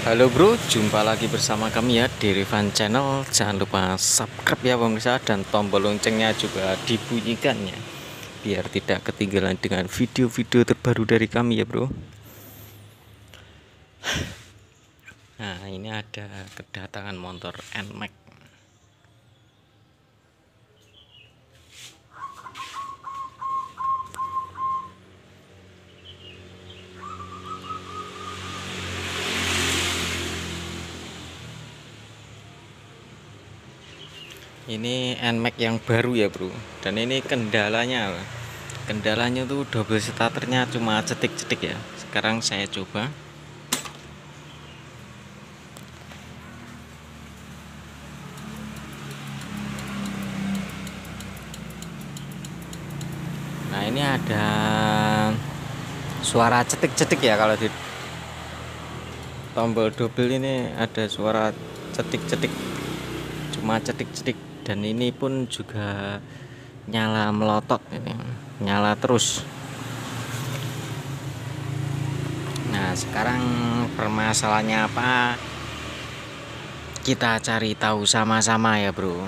Halo bro, jumpa lagi bersama kami ya di Rifan Channel. Jangan lupa subscribe ya pemirsa, dan tombol loncengnya juga dibunyikan ya, biar tidak ketinggalan dengan video-video terbaru dari kami ya bro. Nah, ini ada kedatangan motor NMAX. Ini NMAX yang baru ya bro, dan ini kendalanya tuh double starternya cuma cetik-cetik ya. Sekarang saya coba. Nah, ini ada suara cetik-cetik ya. Kalau di tombol double ini ada suara cetik-cetik, cuma cetik-cetik, dan ini pun juga nyala melotot, ini nyala terus. Nah, sekarang permasalahannya apa, kita cari tahu sama-sama ya bro,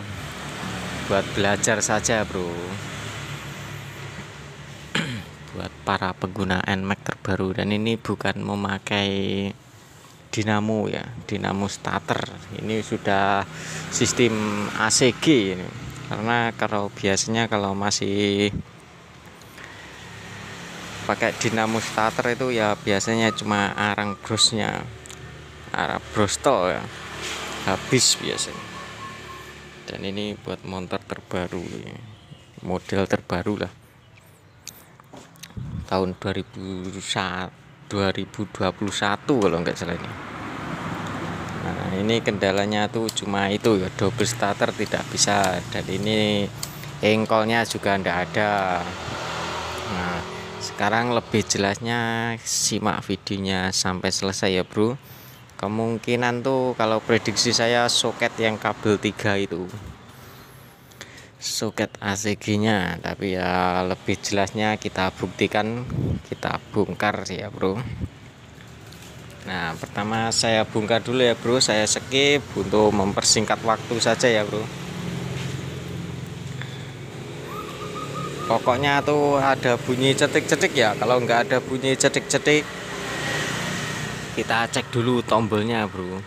buat belajar saja bro, buat para pengguna NMAX terbaru. Dan ini bukan memakai dinamo ya, dinamo starter. Ini sudah sistem ACG ini. Karena kalau biasanya kalau masih pakai dinamo starter itu ya biasanya cuma arang brosnya, arang brostol ya, habis biasanya. Dan ini buat motor terbaru ya, model terbaru lah, tahun 2021 kalau nggak salah ini. Nah, ini kendalanya tuh cuma itu ya, double starter tidak bisa, dan ini engkolnya juga ndak ada. Nah, sekarang lebih jelasnya simak videonya sampai selesai ya bro. Kemungkinan tuh kalau prediksi saya soket yang kabel 3 itu soket ACG nya, tapi ya lebih jelasnya kita buktikan, kita bongkar sih ya bro. Nah, pertama saya bongkar dulu ya bro, saya skip untuk mempersingkat waktu saja ya bro. Pokoknya tuh ada bunyi cetik-cetik ya. Kalau nggak ada bunyi cetik-cetik, kita cek dulu tombolnya bro.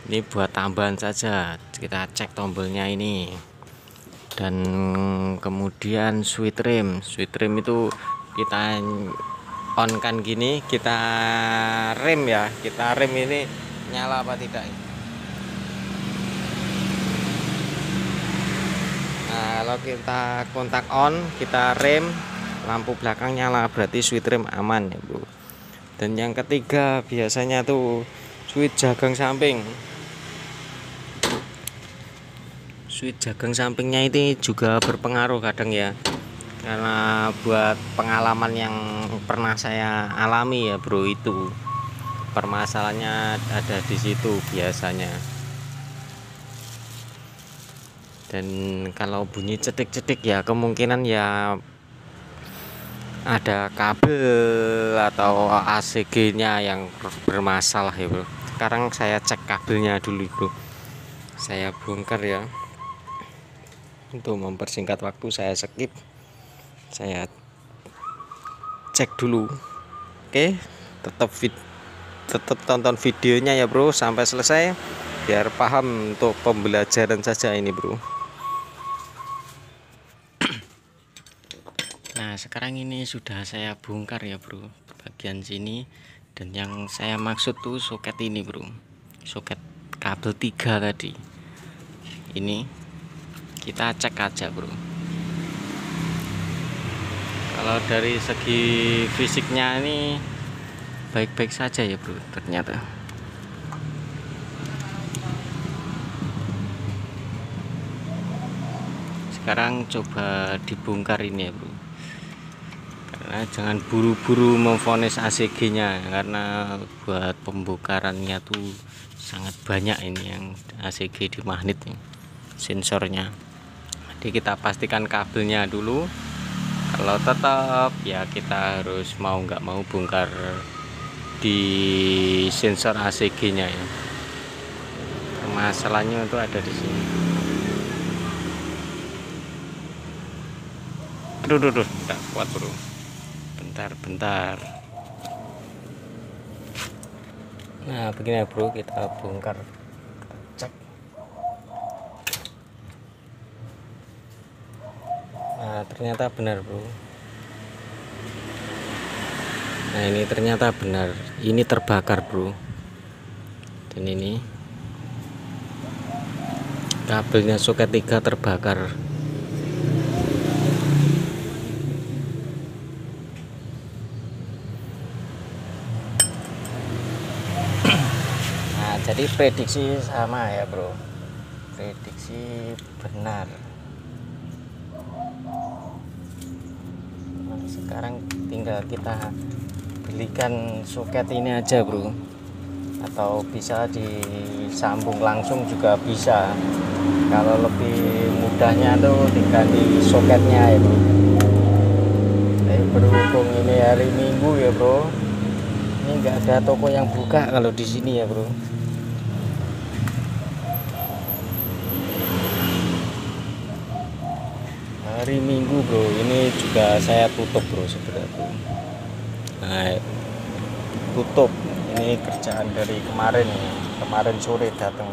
Ini buat tambahan saja, kita cek tombolnya ini. Dan kemudian switch rem itu kita on kan gini, kita rem ya, kita rem ini nyala apa tidak. Nah, kalau kita kontak on, kita rem, lampu belakang nyala, berarti switch rem aman ya bro. Dan yang ketiga biasanya tuh switch jagang samping. Switch jagang sampingnya ini juga berpengaruh kadang ya, karena buat pengalaman yang pernah saya alami ya bro, itu permasalahannya ada di situ biasanya. Dan kalau bunyi cetik-cetik ya kemungkinan ya ada kabel atau ACG nya yang bermasalah ya bro. Sekarang saya cek kabelnya dulu bro, saya bongkar ya. Untuk mempersingkat waktu saya skip, saya cek dulu. Oke, tetap tonton videonya ya bro sampai selesai, biar paham, untuk pembelajaran saja ini bro. Nah, sekarang ini sudah saya bongkar ya bro, bagian sini. Dan yang saya maksud tuh soket ini bro, soket kabel 3 tadi. Ini kita cek aja bro. Kalau dari segi fisiknya ini baik-baik saja ya bro, ternyata. Sekarang coba dibongkar ini ya bro, karena jangan buru-buru memvonis ACG nya, karena buat pembongkarannya tuh sangat banyak ini yang ACG di magnet nih, sensornya. Jadi kita pastikan kabelnya dulu. Kalau tetap ya kita harus mau nggak mau bongkar di sensor ACG nya ya. Masalahnya itu ada di sini. Aduh, enggak kuat bro. Bentar. Nah begini ya bro, kita bongkar, kita cek. Nah ternyata benar bro. Nah ini ternyata benar, ini terbakar bro. Dan ini kabelnya soket 3 terbakar. Nah jadi prediksi sama ya bro, prediksi benar. Nah, sekarang tinggal kita belikan soket ini aja bro, atau bisa disambung langsung juga bisa. Kalau lebih mudahnya tuh diganti soketnya ya bro. Tapi berhubung ini hari Minggu ya bro, ini enggak ada toko yang buka kalau di sini ya bro. Hari Minggu bro, ini juga saya tutup bro sebenarnya bro. Nah tutup, ini kerjaan dari kemarin sore datang.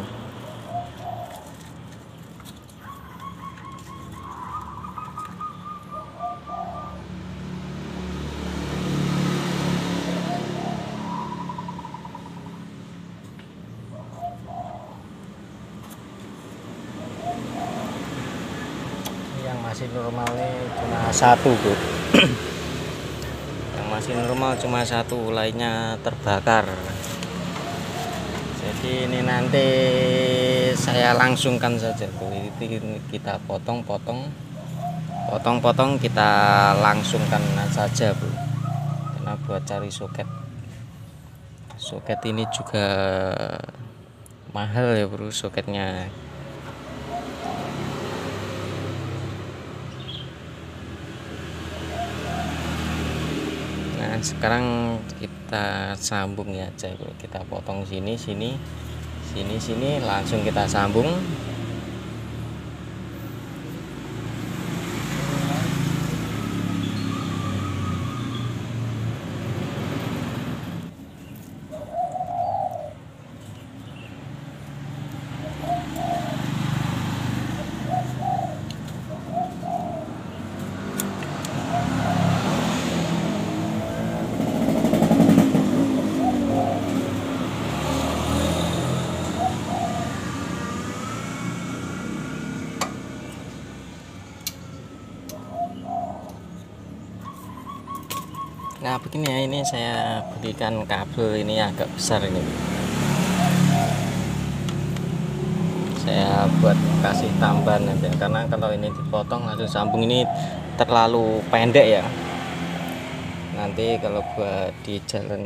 Yang masih normal nih cuma satu bro. Yang masih normal cuma satu, lainnya terbakar. Jadi ini nanti saya langsungkan saja bro. Ini kita potong-potong, kita langsungkan saja bro. Karena buat cari soket ini juga mahal ya bro soketnya. Nah sekarang kita sambung ya aja bro. Kita potong sini langsung kita sambung. Nah begini ya, ini saya berikan kabel ini agak besar ini. Saya buat kasih tambahan nanti, karena kalau ini dipotong langsung sambung ini terlalu pendek ya. Nanti kalau buat di jalan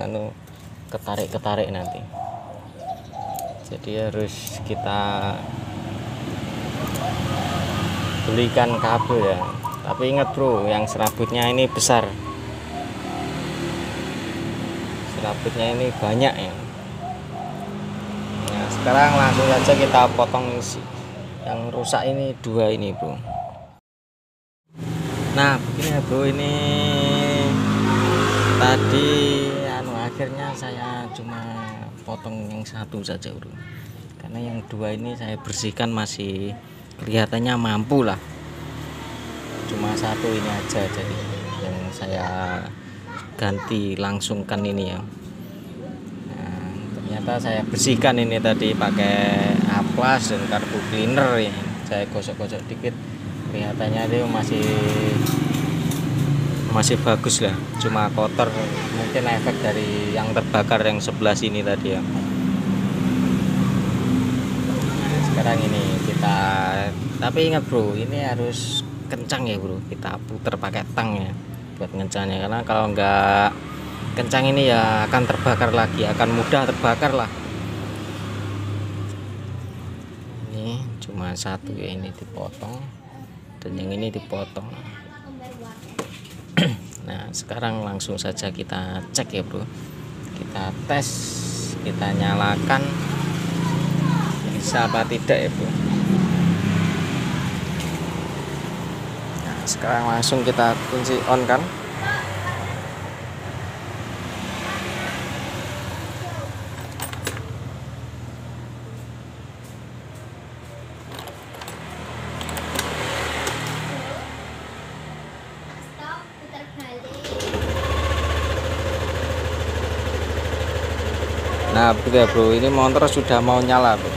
ketarik nanti. Jadi harus kita belikan kabel ya. Tapi ingat bro, yang serabutnya ini besar. Serabutnya ini banyak ya. Nah, sekarang langsung saja kita potong yang rusak ini dua ini bro. Nah begini ya bro, ini tadi akhirnya saya cuma potong yang satu saja bro, karena yang dua ini saya bersihkan masih kelihatannya mampu lah. Cuma satu ini aja jadi yang saya ganti langsungkan ini ya. Nah, ternyata saya bersihkan ini tadi pakai amplas dan karbu cleaner ya. Saya gosok-gosok dikit, kelihatannya itu masih bagus lah, cuma kotor, mungkin efek dari yang terbakar yang sebelah sini tadi ya. Nah, sekarang ini kita, tapi ingat bro, ini harus kencang ya bro, kita putar pakai tang ya buat ngencangnya, karena kalau nggak kencang ini ya akan terbakar lagi, akan mudah terbakar lah. Ini cuma satu ya, ini dipotong dan yang ini dipotong. Nah sekarang langsung saja kita cek ya bro, kita tes, kita nyalakan bisa apa tidak ya bro. Nah, sekarang langsung kita kunci on kan. Nah begitu ya bro, ini motor sudah mau nyala bro.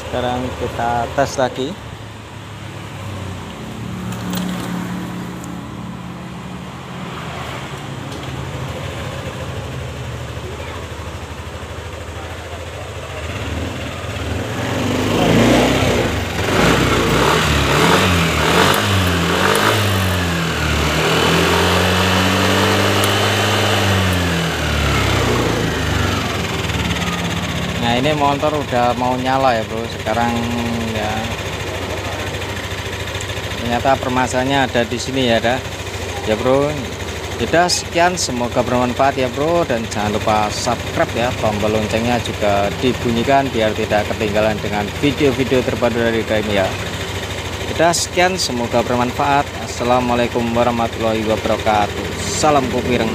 Sekarang kita tes lagi. Nah ini motor udah mau nyala ya bro. Sekarang ya ternyata permasalahannya ada di sini ya ya bro. Sudah sekian, semoga bermanfaat ya bro, dan jangan lupa subscribe ya, tombol loncengnya juga dibunyikan biar tidak ketinggalan dengan video-video terbaru dari kami ya. Sudah sekian, semoga bermanfaat. Assalamualaikum warahmatullahi wabarakatuh. Salam kupireng.